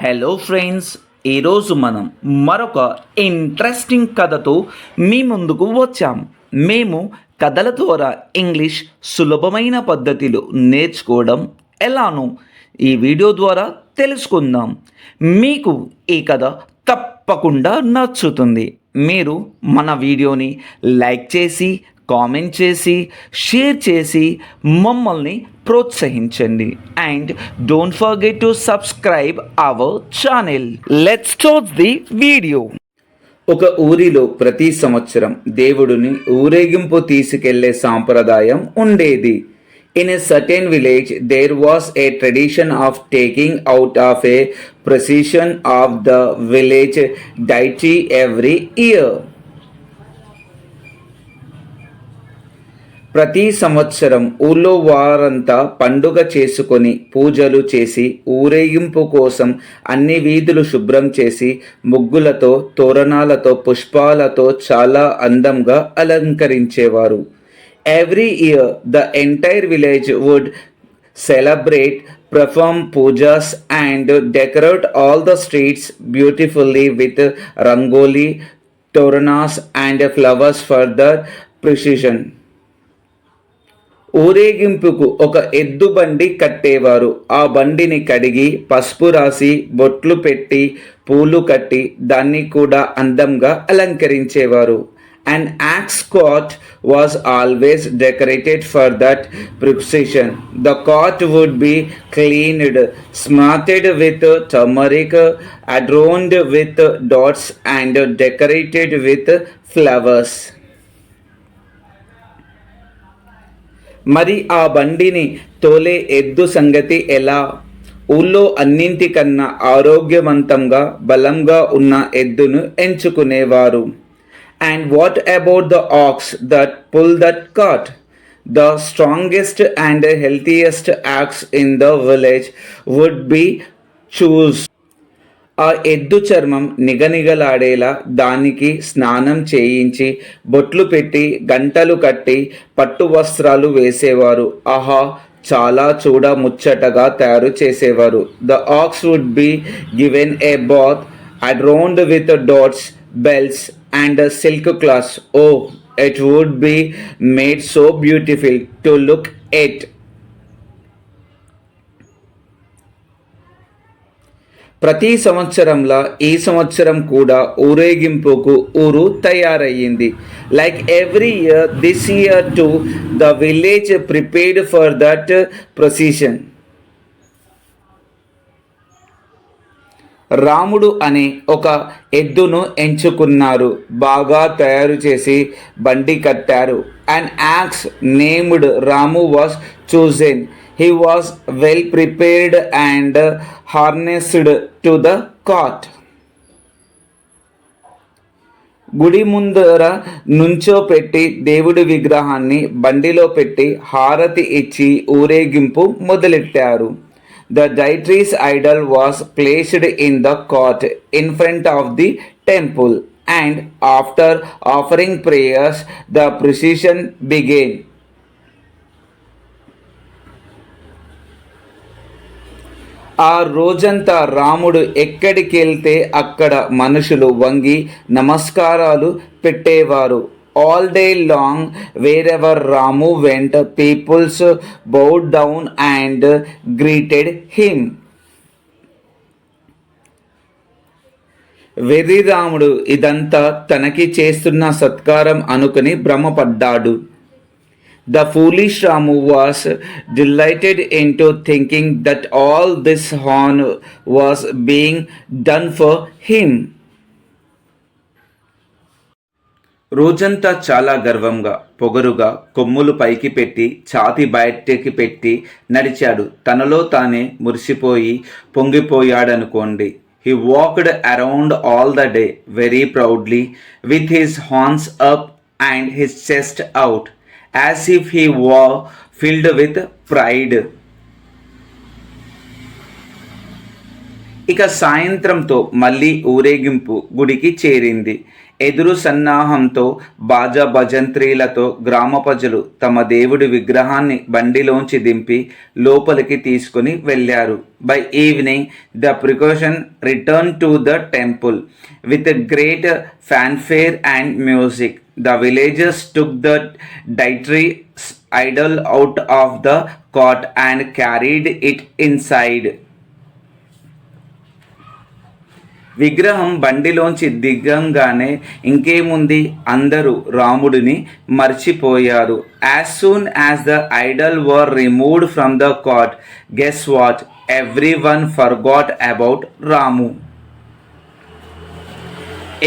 Hello friends, ఈరోజు మనం మరొక ఇంట్రెస్టింగ్ కథతో మీ ముందుకు వచ్చాం. మేము కథల ద్వారా ఇంగ్లీష్ సులభమైన పద్ధతిలో నేర్చుకోవడం ఎలానో ఈ వీడియో ద్వారా తెలుసుకుందాం. మీకు ఈ కథ తప్పకుండా నచ్చుతుంది. మీరు మన వీడియోని లైక్ చేసి, కామెంట్ చేసి, షేర్ చేసి మమ్మల్ని ప్రోత్సహించండి. And don't forget to subscribe our channel. Let's start the video. ఒక ఊరిలో ప్రతి సంవత్సరం దేవుడిని ఊరేగింపు తీసుకెళ్లే సాంప్రదాయం ఉండేది. In a certain village, there was a tradition of taking out of a procession of the village deity every year. ప్రతి సంవత్సరం ఊళ్ళో వారంతా పండుగ చేసుకొని పూజలు చేసి ఊరేగింపు కోసం అన్ని వీధులు శుభ్రం చేసి ముగ్గులతో, తోరణాలతో, పుష్పాలతో చాలా అందంగా అలంకరించేవారు. Every year the entire village would celebrate, perform pujas and decorate all the streets beautifully with rangoli, toranas and flowers for the procession. ఊరేగింపుకు ఒక ఎద్దు బండి కట్టేవారు. ఆ బండిని కడిగి పసుపు రాసి బొట్లు పెట్టి పూలు కట్టి దాన్ని కూడా అందంగా అలంకరించేవారు. An axe cart was always decorated for that procession. The cart would be cleaned, smarted with turmeric, adorned with dots and decorated with flowers. మరి ఆ బండిని తోలే ఎద్దు సంగతి ఎలా? ఊళ్ళో అన్నింటికన్నా ఆరోగ్యవంతంగా బలంగా ఉన్న ఎద్దును ఎంచుకునేవారు. And what about the ox that pulled that cart? The strongest and healthiest ox in the village would be chosen. ఆ ఎద్దు చర్మం నిగనిగలాడేలా దానికి స్నానం చేయించి బొట్లు పెట్టి గంటలు కట్టి పట్టు వస్త్రాలు వేసేవారు. ఆహా, చాలా చూడ ముచ్చటగా తయారు చేసేవారు. The ox would be given a bath adorned with dots, bells and silk cloths. Oh, it would be made so beautiful to look at. ప్రతి సంవత్సరంలా ఈ సంవత్సరం కూడా ఊరేగింపుకు ఊరు తయారయ్యింది. Like every year, this year to the village prepared for that procession. Ramudu అనే ఒక ఎద్దును ఎంచుకున్నారు. బాగా తయారు చేసి బండి కట్టారు. An axe named Ramu was chosen. He was well prepared and harnessed to the cart. గుడి ముందర నుంచో పెట్టి దేవుడి విగ్రహాన్ని బండిలో పెట్టి హారతి ఇచ్చి ఊరేగింపు మొదలెట్టారు. The deity's idol was placed in the court in front of the temple, and after offering prayers, the procession began. ఆ రోజంతా రాముడు ఎక్కడికి వెళ్తే అక్కడ మనుషులు వంగి నమస్కారాలు పెట్టేవారు. All day long, wherever Ramu went, people bowed down and greeted him. వెర్రి రాముడు ఇదంతా తనకి చేస్తున్న సత్కారం అనుకుని భ్రమపడ్డాడు. The foolish Ramu was delighted into thinking that all this honor was being done for him. రోజంతా చాలా గర్వంగా, పొగరుగా కొమ్ములు పైకి పెట్టి ఛాతి బయటికి పెట్టి నడిచాడు. తనలో తానే మురిసిపోయి పొంగిపోయాడనుకోండి. He walked around all the day very proudly with his horns up and his chest out, as if he were filled with pride. ఇక సాయంత్రంతో మళ్ళీ ఊరేగింపు గుడికి చేరింది. ఎదురు సన్నాహంతో బాజా భజంత్రీలతో గ్రామ ప్రజలు తమ దేవుడి విగ్రహాన్ని బండిలోంచి దింపి లోపలికి తీసుకుని వెళ్ళారు. By evening the procession return to the temple with great fanfare and music. The villagers took the deity's idol out of the cot and carried it inside. విగ్రహం బండిలోంచి దిగంగానే ఇంకేముంది, అందరూ రాముడిని మర్చిపోయారు. As soon as the idol were removed from the cart, guess what, everyone forgot about Ramu.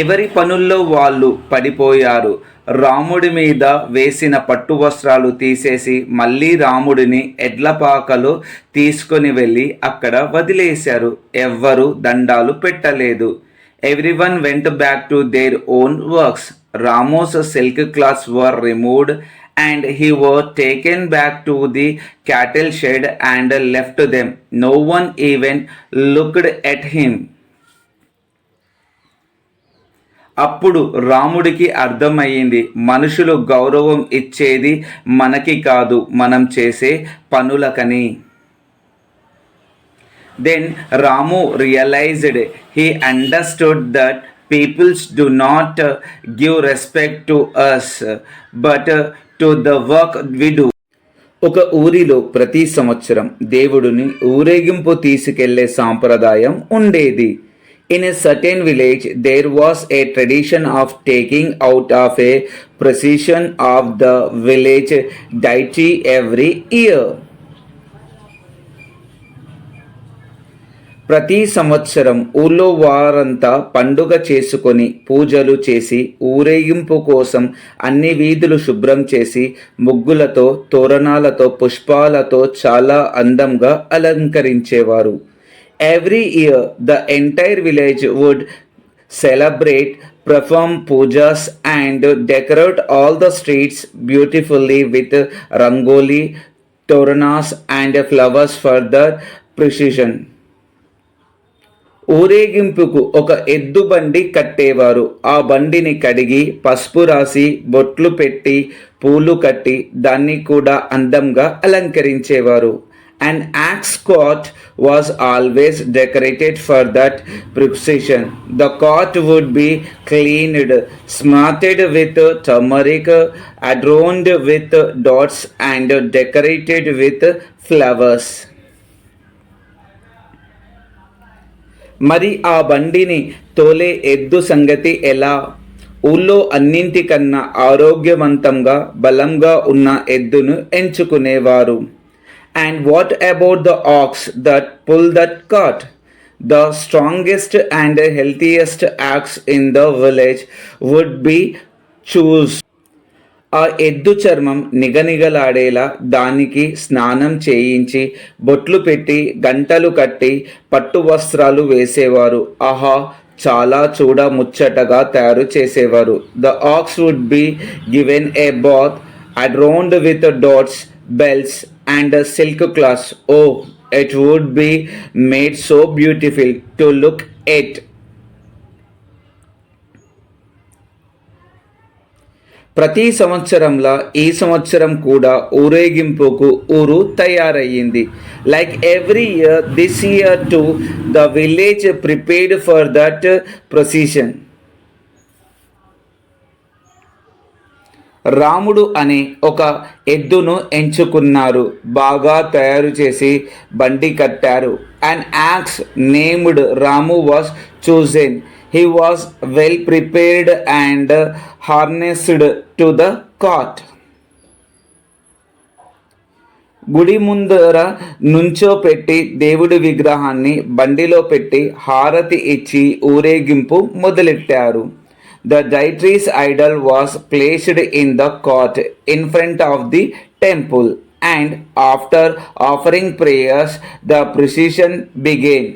ఎవరి పనుల్లో వాళ్ళు పడిపోయారు. రాముడి మీద వేసిన పట్టు వస్త్రాలు తీసేసి మళ్ళీ రాముడిని ఎడ్లపాకలో తీసుకొని వెళ్ళి అక్కడ వదిలేశారు. ఎవ్వరూ దండాలు పెట్టలేదు. Everyone went back to their own works. Ramos silk clothes were removed and he was taken back to the cattle shed and left them. No one even looked at him. అప్పుడు రాముడికి అర్థమయ్యింది, మనుషులు గౌరవం ఇచ్చేది మనకి కాదు, మనం చేసే పనులకని. Then Ramu realized, he understood that peoples do not give respect to us but to the work we do. ఒక ఊరిలో ప్రతి సంవత్సరం దేవుడిని ఊరేగింపు తీసుకెళ్లే సాంప్రదాయం ఉండేది. In a certain village, there was a tradition of taking out of a procession of the village deity every year. ప్రతి సంవత్సరం ఊళ్ళో వారంతా పండుగ చేసుకొని పూజలు చేసి ఊరేగింపు కోసం అన్ని వీధులు శుభ్రం చేసి ముగ్గులతో, తోరణాలతో, పుష్పాలతో చాలా అందంగా అలంకరించేవారు. Every year, the entire village would celebrate, perform pujas and decorate all the streets beautifully with rangoli, toranas and flowers for the procession. ఊరేగింపుకు ఒక ఎద్దు బండి కట్టేవారు. ఆ బండిని కడిగి పసుపు రాసి బొట్లు పెట్టి పూలు కట్టి దాన్ని కూడా అందంగా అలంకరించేవారు. An axe cart was always decorated for that procession. The cart would be cleaned, smarted with turmeric, adorned with dots and decorated with flowers. మరి ఆ బండిని తోలే ఎద్దు సంగతి ఎలా? ఊళ్ళో అన్నింటికన్నా ఆరోగ్యవంతంగా బలంగా ఉన్న ఎద్దును ఎంచుకునేవారు. And what about the ox that pulled that cart? The strongest and healthiest ox in the village would be chosen. ఆ ఎద్దు చర్మం నిగనిగలాడేలా దానికి స్నానం చేయించి బొట్లు పెట్టి గంటలు కట్టి పట్టు వస్త్రాలు వేసేవారు. ఆహా, చాలా చూడ ముచ్చటగా తయారు చేసేవారు. The ox would be given a bath adorned with dots, bells and silk cloths. Oh, it would be made so beautiful to look at. ప్రతి సంవత్సరంలా ఈ సంవత్సరం కూడా ఊరేగింపుకు ఊరు తయారయ్యింది. Like every year, this year to the village prepared for that procession. Ramudu అనే ఒక ఎద్దును ఎంచుకున్నారు. బాగా తయారు చేసి బండి కట్టారు. An axe named Ramu was chosen. He was well prepared and harnessed to the cart. గుడి ముందర నుంచో పెట్టి దేవుడి విగ్రహాన్ని బండిలో పెట్టి హారతి ఇచ్చి ఊరేగింపు మొదలెట్టారు. The deity's idol was placed in the court in front of the temple, and after offering prayers, the procession began.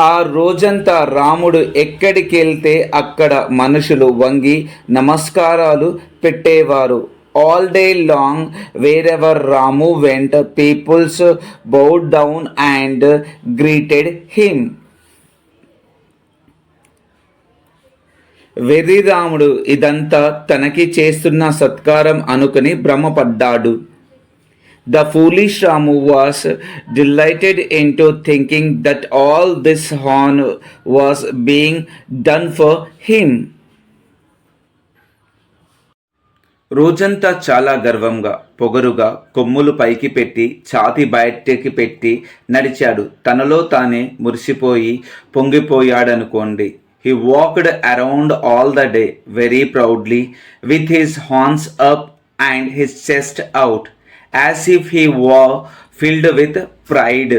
ఆ రోజంతా రాముడు ఎక్కడికి వెళ్తే అక్కడ మనుషులు వంగి నమస్కారాలు పెట్టేవారు. All day long, wherever Ramu went, people bowed down and greeted him. వెర్రి రాముడు ఇదంతా తనకి చేస్తున్న సత్కారం అనుకుని భ్రమపడ్డాడు. The foolish Ramu was delighted into thinking that all this honor was being done for him. రోజంతా చాలా గర్వంగా పొగరుగా కొమ్ములు పైకి పెట్టి ఛాతి బయటికి పెట్టి నడిచాడు. తనలో తానే మురిసిపోయి పొంగిపోయాడనుకోండి. He walked around all the day very proudly with his horns up and his chest out, as if he were filled with pride.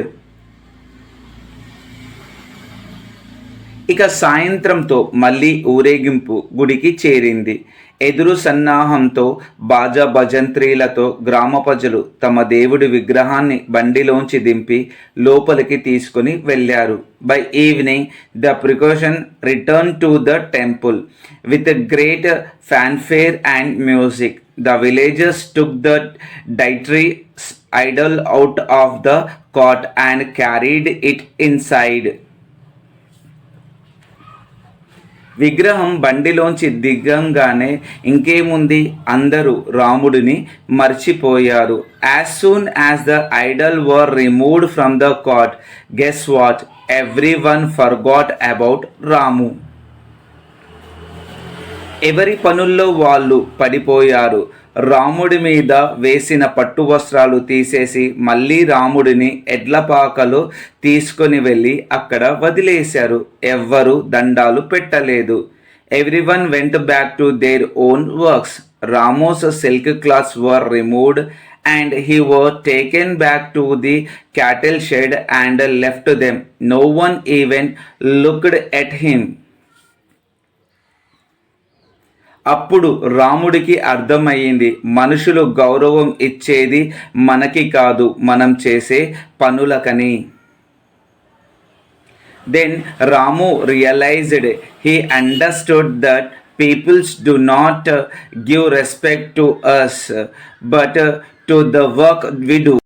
ఇక సాయంత్రంతో మళ్ళీ ఊరేగింపు గుడికి చేరింది. ఎదురు సన్నాహంతో బాజా భజంత్రీలతో గ్రామ ప్రజలు తమ దేవుడి విగ్రహాన్ని బండిలోంచి దింపి లోపలికి తీసుకుని వెళ్ళారు. By evening the procession return to the temple with great fanfare and music. The villagers took the dietary idol out of the cot and carried it inside. విగ్రహం బండిలోంచి దిగంగానే ఇంకేముంది, అందరూ రాముడిని మర్చిపోయారు. As soon as the idol were removed from the cot, guess what? Everyone forgot about Ramu. ఎవరి పనుల్లో వాళ్ళు పడిపోయారు. రాముడి మీద వేసిన పట్టు వస్త్రాలు తీసేసి మళ్ళీ రాముడిని ఎడ్లపాకలో తీసుకొని వెళ్ళి అక్కడ వదిలేశారు. ఎవ్వరూ దండాలు పెట్టలేదు. Everyone went back to their own works. Ramos silk clothes were removed and he was taken back to the cattle shed and left them. No one even looked at him. అప్పుడు రాముడికి అర్థమయ్యింది, మనుషులు గౌరవం ఇచ్చేది మనకి కాదు, మనం చేసే పనులకని. Then Ramu realized, he understood that peoples do not give respect to us, but to the work we do.